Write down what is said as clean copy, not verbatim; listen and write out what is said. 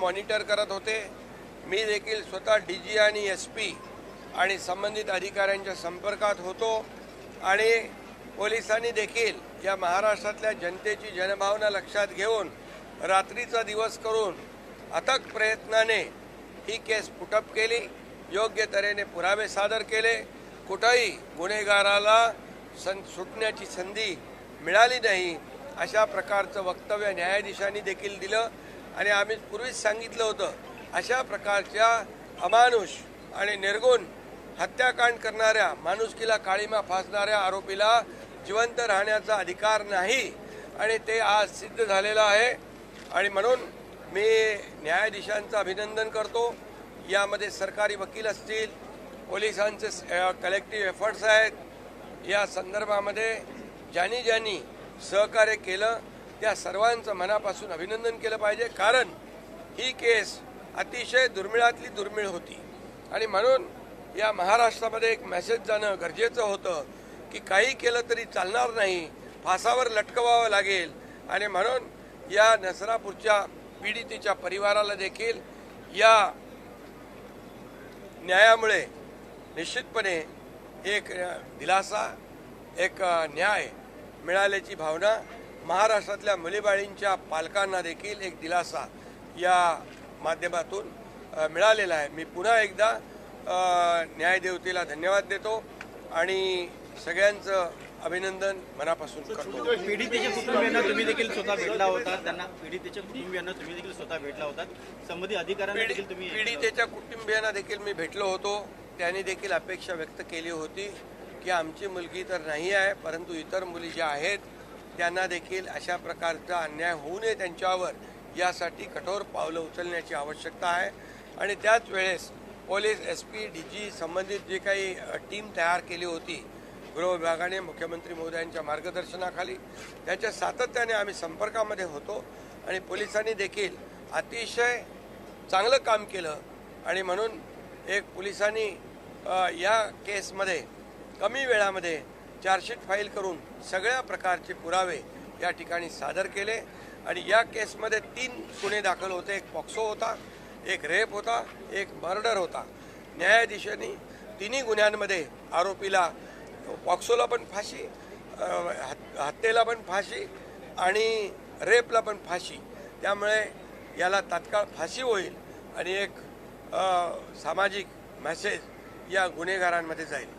Monitor करत होते। मी देखील स्वतः DG आणि SP आणि संबंधित अधिकाऱ्यांच्या संपर्कात होतो आणि पोलिसांनी देखील या महाराष्ट्रातल्या जनतेची जनभावना लक्षात घेऊन रात्रीचा दिवस करून अथक प्रयत्नाने ही केस पुटअप केली, योग्य तऱ्हेने पुरावे सादर केले। कुठेही गुन्हेगाराला सुटण्याची संधी मिळाली नाही अशा प्रकारचं वक्तव्य न्यायाधीशांनी देखील दिलं आणि आम्ही पूर्वीच सांगितलं होतं, अशा प्रकारच्या अमानुष आणि निर्गुण हत्याकांड करणाऱ्या, माणुसकीला काळीमा फासणाऱ्या आरोपीला जिवंत राहण्याचा अधिकार नाही आणि ते आज सिद्ध झालेलं आहे। आणि म्हणून मी न्यायाधीशांचं अभिनंदन करतो। यामध्ये सरकारी वकील असतील, पोलिसांचे कलेक्टिव्ह एफर्ट्स आहेत, या संदर्भामध्ये ज्यांनी सहकार्य केलं त्या सर्वांचं मनापासून अभिनंदन केलं पाहिजे। कारण ही केस अतिशय दुर्मिळातली दुर्मिळ होती आणि म्हणून या महाराष्ट्रामध्ये एक मेसेज जाणं गरजेचं होतं की काही केलं तरी चालणार नाही, फासावर लटकवावं लागेल। आणि म्हणून या नसरापूरच्या पीडितेच्या परिवाराला देखील या न्यायामुळे निश्चितपणे एक दिलासा, एक न्याय मिळाल्याची भावना, महाराष्ट्रातल्या मुलीबाळींच्या पालकांना देखील एक दिलासा या माध्यमातून मिळालेला आहे। मी पुन्हा एकदा न्यायदेवतेला धन्यवाद देतो आणि सगळ्यांचं अभिनंदन मनापासून करतो। पीडितेच्या कुटुंबियांना तुम्ही देखील स्वतः भेटला होता, त्यांना पीडितेच्या कुटुंबियांना तुम्ही देखील स्वतः भेटला होता, संबंधित अधिकाऱ्यांना देखील तुम्ही पीडितेच्या कुटुंबियांना देखील मी भेटलो होतो। त्यांनी देखील अपेक्षा व्यक्त केली होती की आमची मुलगी तर नाही आहे, परंतु इतर मुली ज्या आहेत त्यांना देखील अशा प्रकारचा अन्याय होऊ नये त्यांच्यावर, यासाठी कठोर पावलं उचलण्याची आवश्यकता आहे। आणि त्याच वेळेस पोलीस, SP, DG संबंधित जे काही टीम तयार केली होती गृह विभागाने मुख्यमंत्री महोदयांच्या मार्गदर्शनाखाली, त्याच्या सातत्याने आम्ही संपर्कामध्ये होतो आणि पोलिसांनी देखील अतिशय चांगलं काम केलं। आणि म्हणून एक पोलिसांनी या केसमध्ये कमी वेळामध्ये चार्जशीट फाईल करून सगळ्या प्रकारचे पुरावे या ठिकाणी सादर केले आणि या केसमध्ये 3 गुन्हे दाखल होते। एक पॉक्सो होता, एक रेप होता, एक मर्डर होता। न्यायाधीशांनी तिन्ही गुन्ह्यांमध्ये आरोपीला पॉक्सोला पण फाशी, हत्येला पण फाशी आणि रेपला पण फाशी, त्यामुळे याला तात्काळ फाशी होईल आणि एक सामाजिक मेसेज या गुन्हेगारांमध्ये जाईल।